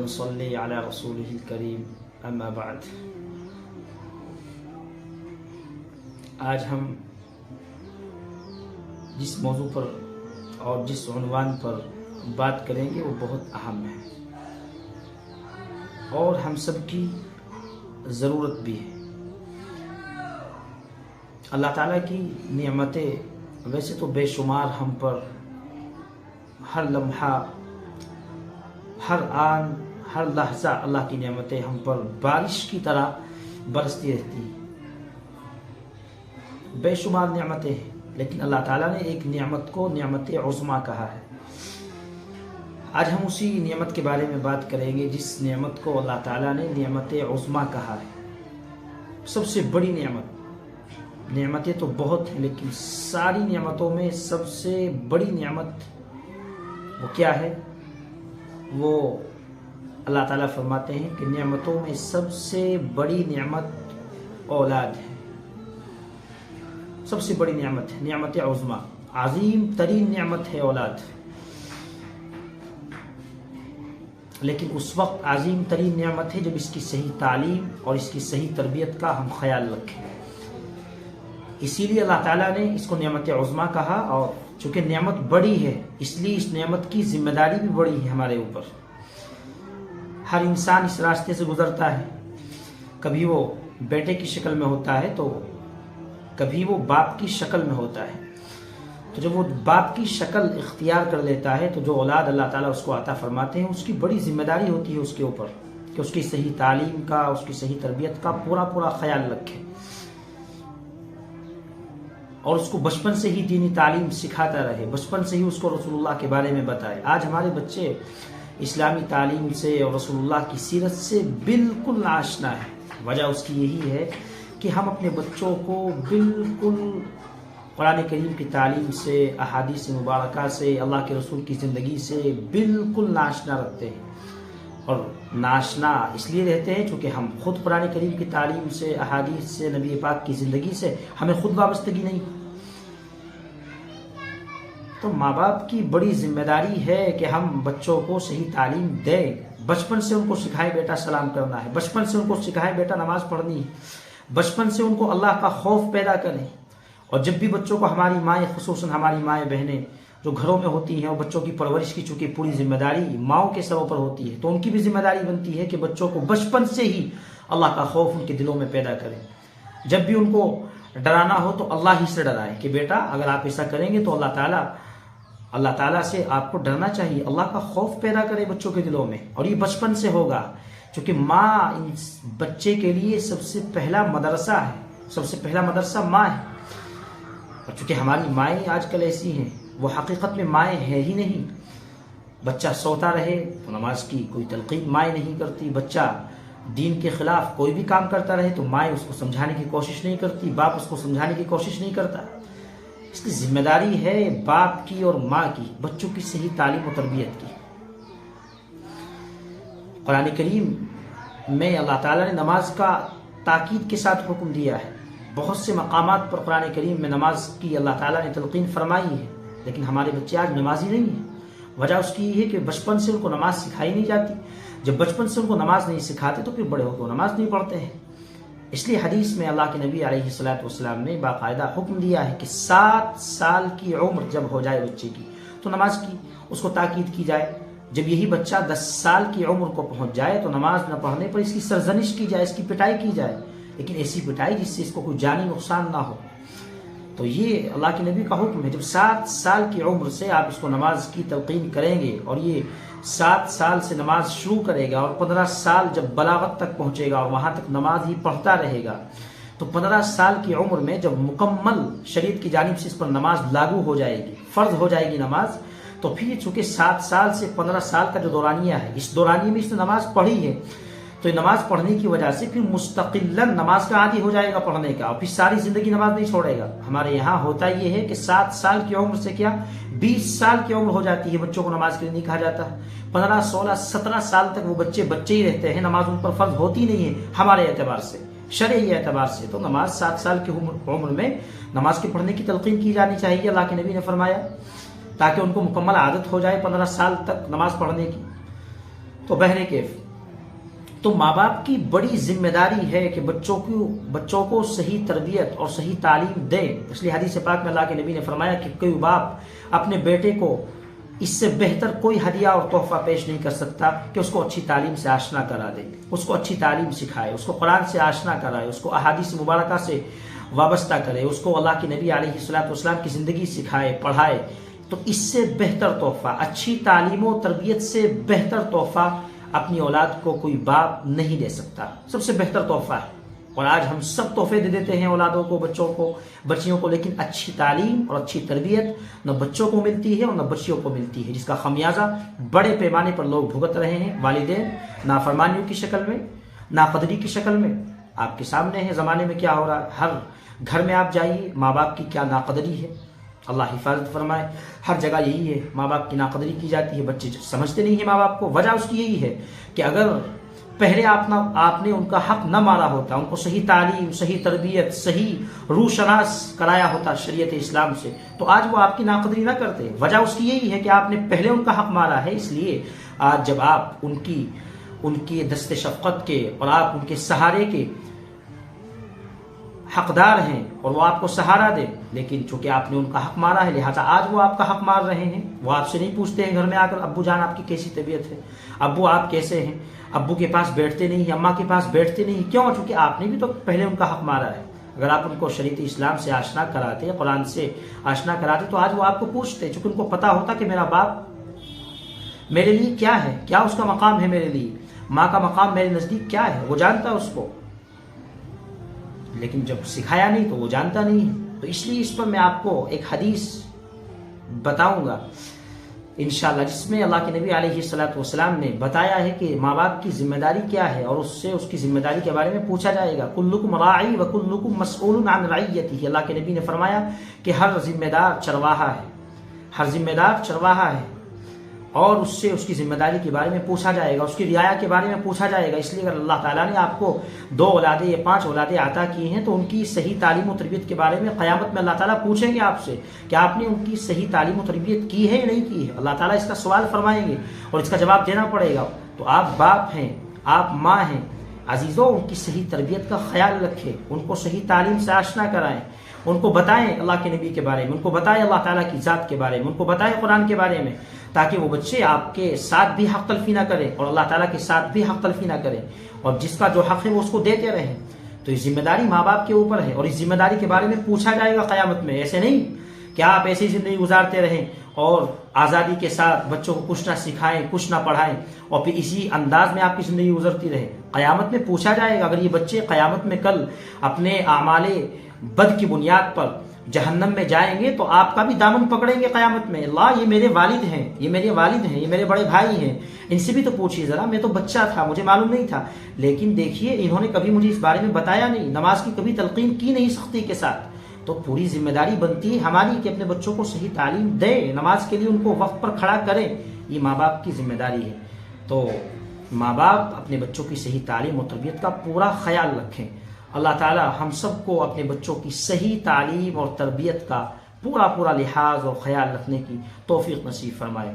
ونصلي على رسوله الكريم اما بعد۔ آج ہم جس موضوع پر اور جس عنوان پر بات کریں گے وہ بہت اہم ہے اور ہم سب کی ضرورت بھی ہے۔ اللہ تعالیٰ کی نعمتیں ویسے تو بے شمار ہم پر ہر لمحہ، ہر آن، ہر لحظہ اللہ کی نعمتیں ہم پر بارش کی طرح برستی رہتی ہیں، بے شمار نعمتیں ہیں، لیکن اللہ تعالیٰ نے ایک نعمت کو نعمت عظمیٰ کہا ہے۔ آج ہم اسی نعمت کے بارے میں بات کریں گے جس نعمت کو اللہ تعالیٰ نے نعمت عظمیٰ کہا ہے، سب سے بڑی نعمت۔ نعمتیں تو بہت ہیں لیکن ساری نعمتوں میں سب سے بڑی نعمت وہ کیا ہے؟ وہ اللہ تعالیٰ فرماتے ہیں کہ نعمتوں میں سب سے بڑی نعمت اولاد ہے، سب سے بڑی نعمت ہے، نعمت عظمیٰ، عظیم ترین نعمت ہے اولاد۔ لیکن اس وقت عظیم ترین نعمت ہے جب اس کی صحیح تعلیم اور اس کی صحیح تربیت کا ہم خیال رکھیں۔ اسی لیے اللہ تعالیٰ نے اس کو نعمت عظمیٰ کہا، اور چونکہ نعمت بڑی ہے اس لیے اس نعمت کی ذمہ داری بھی بڑی ہے ہمارے اوپر۔ ہر انسان اس راستے سے گزرتا ہے، کبھی وہ بیٹے کی شکل میں ہوتا ہے تو کبھی وہ باپ کی شکل میں ہوتا ہے۔ تو جب وہ باپ کی شکل اختیار کر لیتا ہے تو جو اولاد اللہ تعالیٰ اس کو عطا فرماتے ہیں اس کی بڑی ذمہ داری ہوتی ہے اس کے اوپر کہ اس کی صحیح تعلیم کا، اس کی صحیح تربیت کا پورا خیال رکھے اور اس کو بچپن سے ہی دینی تعلیم سکھاتا رہے، بچپن سے ہی اس کو رسول اللہ کے بارے میں بتائے۔ آج ہمارے بچے اسلامی تعلیم سے اور رسول اللہ کی سیرت سے بالکل ناآشنا ہے۔ وجہ اس کی یہی ہے کہ ہم اپنے بچوں کو بالکل قرآن کریم کی تعلیم سے، احادیث مبارکہ سے، اللہ کے رسول کی زندگی سے بالکل ناآشنا رکھتے ہیں، اور ناآشنا اس لیے رہتے ہیں چونکہ ہم خود قرآن کریم کی تعلیم سے، احادیث سے، نبی پاک کی زندگی سے ہمیں خود وابستگی نہیں۔ تو ماں باپ کی بڑی ذمہ داری ہے کہ ہم بچوں کو صحیح تعلیم دیں، بچپن سے ان کو سکھائیں بیٹا سلام کرنا ہے، بچپن سے ان کو سکھائیں بیٹا نماز پڑھنی ہے، بچپن سے ان کو اللہ کا خوف پیدا کریں۔ اور جب بھی بچوں کو ہماری مائیں، خصوصاً ہماری مائیں بہنیں جو گھروں میں ہوتی ہیں اور بچوں کی پرورش کی چونکہ پوری ذمہ داری ماؤں کے سروں پر ہوتی ہے، تو ان کی بھی ذمہ داری بنتی ہے کہ بچوں کو بچپن سے ہی اللہ کا خوف ان کے دلوں میں پیدا کریں۔ جب بھی ان کو ڈرانا ہو تو اللہ ہی سے ڈرائیں کہ بیٹا اگر آپ ایسا کریں گے تو اللہ تعالیٰ سے آپ کو ڈرنا چاہیے، اللہ کا خوف پیدا کرے بچوں کے دلوں میں، اور یہ بچپن سے ہوگا چونکہ ماں اس بچے کے لیے سب سے پہلا مدرسہ ہے، سب سے پہلا مدرسہ ماں ہے۔ اور چونکہ ہماری مائیں آج کل ایسی ہیں، وہ حقیقت میں مائیں ہیں ہی نہیں۔ بچہ سوتا رہے تو نماز کی کوئی تلقین مائیں نہیں کرتی، بچہ دین کے خلاف کوئی بھی کام کرتا رہے تو مائیں اس کو سمجھانے کی کوشش نہیں کرتی، باپ اس کو سمجھانے کی کوشش نہیں کرتا۔ اس کی ذمہ داری ہے باپ کی اور ماں کی بچوں کی صحیح تعلیم و تربیت کی۔ قرآن کریم میں اللہ تعالیٰ نے نماز کا تاکید کے ساتھ حکم دیا ہے، بہت سے مقامات پر قرآن کریم میں نماز کی اللہ تعالیٰ نے تلقین فرمائی ہے، لیکن ہمارے بچے آج نمازی نہیں ہیں۔ وجہ اس کی یہ ہے کہ بچپن سے ان کو نماز سکھائی نہیں جاتی۔ جب بچپن سے ان کو نماز نہیں سکھاتے تو پھر بڑے ہو کے نماز نہیں پڑھتے ہیں۔ اس لیے حدیث میں اللہ کے نبی علیہ الصلوۃ نے باقاعدہ حکم دیا ہے کہ 7 سال کی عمر جب ہو جائے بچے کی تو نماز کی اس کو تاکید کی جائے۔ جب یہی بچہ 10 سال کی عمر کو پہنچ جائے تو نماز نہ پڑھنے پر اس کی سرزنش کی جائے، اس کی پٹائی کی جائے، لیکن ایسی پٹائی جس سے اس کو کوئی جانی نقصان نہ ہو۔ تو یہ اللہ کے نبی کا حکم ہے، جب 7 سال کی عمر سے آپ اس کو نماز کی تلقین کریں گے اور یہ 7 سال سے نماز شروع کرے گا اور 15 سال جب بلاغت تک پہنچے گا اور وہاں تک نماز ہی پڑھتا رہے گا، تو 15 سال کی عمر میں جب مکمل شریعت کی جانب سے اس پر نماز لاگو ہو جائے گی، فرض ہو جائے گی نماز، تو پھر چونکہ 7 سال سے 15 سال کا جو دورانیہ ہے، اس دورانیے میں اس نے نماز پڑھی ہے، تو یہ نماز پڑھنے کی وجہ سے پھر مستقلاً نماز کا عادی ہو جائے گا پڑھنے کا، اور پھر ساری زندگی نماز نہیں چھوڑے گا۔ ہمارے یہاں ہوتا یہ ہے کہ 7 سال کی عمر سے کیا 20 سال کی عمر ہو جاتی ہے، بچوں کو نماز کے لیے نہیں کہا جاتا ہے۔ 15 16 17 سال تک وہ بچے ہی رہتے ہیں، نماز ان پر فرض ہوتی نہیں ہے ہمارے اعتبار سے، شرعی اعتبار سے۔ تو نماز 7 سال کی عمر میں نماز کے پڑھنے کی تلقین کی جانی چاہیے، اللہ کے نبی نے فرمایا، تاکہ ان کو مکمل عادت ہو جائے 15 سال تک نماز پڑھنے کی۔ تو بہرے کیف تو ماں باپ کی بڑی ذمہ داری ہے کہ بچوں کو صحیح تربیت اور صحیح تعلیم دیں. اس لیے حدیث پاک میں اللہ کے نبی نے فرمایا کہ کوئی باپ اپنے بیٹے کو اس سے بہتر کوئی ہدیہ اور تحفہ پیش نہیں کر سکتا کہ اس کو اچھی تعلیم سے آشنا کرا دے، اس کو اچھی تعلیم سکھائے، اس کو قرآن سے آشنا کرائے، اس کو احادیث مبارکہ سے وابستہ کرے، اس کو اللہ کے نبی علیہ الصلوۃ والسلام کی زندگی سکھائے، پڑھائے. تو اس سے بہتر تحفہ، اچھی تعلیم و تربیت سے بہتر تحفہ اپنی اولاد کو کوئی باپ نہیں دے سکتا. سب سے بہتر تحفہ ہے. اور آج ہم سب تحفے دے دیتے ہیں اولادوں کو، بچوں کو، بچیوں کو، لیکن اچھی تعلیم اور اچھی تربیت نہ بچوں کو ملتی ہے اور نہ بچیوں کو ملتی ہے، جس کا خمیازہ بڑے پیمانے پر لوگ بھگت رہے ہیں. والدین نافرمانیوں کی شکل میں، ناقدری کی شکل میں آپ کے سامنے ہے زمانے میں کیا ہو رہا ہے. ہر گھر میں آپ جائیے، ماں باپ کی کیا ناقدری ہے، اللہ حفاظت فرمائے. ہر جگہ یہی ہے، ماں باپ کی ناقدری کی جاتی ہے، بچے سمجھتے نہیں ہیں ماں باپ کو. وجہ اس کی یہی ہے کہ اگر پہلے آپ نے ان کا حق نہ مارا ہوتا، ان کو صحیح تعلیم، صحیح تربیت، صحیح روشناس کرایا ہوتا شریعت اسلام سے، تو آج وہ آپ کی ناقدری نہ کرتے. وجہ اس کی یہی ہے کہ آپ نے پہلے ان کا حق مارا ہے. اس لیے آج جب آپ ان کی دست شفقت کے اور آپ ان کے سہارے کے حقدار ہیں اور وہ آپ کو سہارا دے، لیکن چونکہ آپ نے ان کا حق مارا ہے لہٰذا آج وہ آپ کا حق مار رہے ہیں. وہ آپ سے نہیں پوچھتے ہیں گھر میں آ کر ابو جان آپ کی کیسی طبیعت ہے، ابو آپ کیسے ہیں، ابو کے پاس بیٹھتے نہیں ہیں، اماں کے پاس بیٹھتے نہیں. کیوں؟ چونکہ آپ نے بھی تو پہلے ان کا حق مارا ہے. اگر آپ ان کو شریعت اسلام سے آشنا کراتے، قرآن سے آشنا کراتے، تو آج وہ آپ کو پوچھتے، چونکہ ان کو پتا ہوتا کہ میرا باپ میرے لیے کیا ہے، کیا اس کا مقام ہے میرے لیے، ماں کا مقام میرے نزدیک کیا ہے، وہ جانتا ہے اس کو. لیکن جب سکھایا نہیں تو وہ جانتا نہیں ہے. تو اس لیے اس پر میں آپ کو ایک حدیث بتاؤں گا انشاءاللہ، جس میں اللہ کے نبی علیہ الصلوۃ والسلام نے بتایا ہے کہ ماں باپ کی ذمہ داری کیا ہے اور اس کی ذمہ داری کے بارے میں پوچھا جائے گا. کلکم راعی وکلکم مسئول عن رعیتہ. اللہ کے نبی نے فرمایا کہ ہر ذمہ دار چرواہا ہے، ہر ذمہ دار چرواہا ہے، اور اس سے اس کی ذمہ داری کے بارے میں پوچھا جائے گا، اس کی رعایا کے بارے میں پوچھا جائے گا. اس لیے اگر اللہ تعالیٰ نے آپ کو 2 اولادیں یا 5 اولادیں عطا کی ہیں تو ان کی صحیح تعلیم و تربیت کے بارے میں قیامت میں اللہ تعالیٰ پوچھیں گے آپ سے کہ آپ نے ان کی صحیح تعلیم و تربیت کی ہے یا نہیں کی ہے. اللہ تعالیٰ اس کا سوال فرمائیں گے اور اس کا جواب دینا پڑے گا. تو آپ باپ ہیں، آپ ماں ہیں، عزیزوں ان کی صحیح تربیت کا خیال رکھیں، ان کو صحیح تعلیم سے آشنا کرائیں، ان کو بتائیں اللہ کے نبی کے بارے میں، ان کو بتائیں اللہ تعالیٰ کی ذات کے بارے میں، ان کو بتائیں قرآن کے بارے میں، تاکہ وہ بچے آپ کے ساتھ بھی حق تلفی نہ کریں اور اللہ تعالیٰ کے ساتھ بھی حق تلفی نہ کریں، اور جس کا جو حق ہے وہ اس کو دیتے رہیں. تو یہ ذمہ داری ماں باپ کے اوپر ہے اور اس ذمہ داری کے بارے میں پوچھا جائے گا قیامت میں. ایسے نہیں کہ آپ ایسی زندگی گزارتے رہیں اور آزادی کے ساتھ بچوں کو کچھ نہ سکھائیں، کچھ نہ پڑھائیں اور پھر اسی انداز میں آپ کی زندگی گزرتی رہے. قیامت میں پوچھا جائے گا. اگر یہ بچے قیامت میں کل اپنے اعمال بد کی بنیاد پر جہنم میں جائیں گے تو آپ کا بھی دامن پکڑیں گے قیامت میں. اللہ یہ میرے والد ہیں، یہ میرے والد ہیں، یہ میرے بڑے بھائی ہیں، ان سے بھی تو پوچھیے ذرا، میں تو بچہ تھا، مجھے معلوم نہیں تھا. لیکن دیکھیے انہوں نے کبھی مجھے اس بارے میں بتایا نہیں، نماز کی کبھی تلقین کی نہیں سختی کے ساتھ. تو پوری ذمہ داری بنتی ہے ہماری کہ اپنے بچوں کو صحیح تعلیم دیں، نماز کے لیے ان کو وقت پر کھڑا کریں. یہ ماں باپ کی ذمہ داری ہے. تو ماں باپ اپنے بچوں کی صحیح تعلیم و تربیت کا پورا خیال رکھیں. اللہ تعالی ہم سب کو اپنے بچوں کی صحیح تعلیم اور تربیت کا پورا لحاظ اور خیال رکھنے کی توفیق نصیب فرمائے.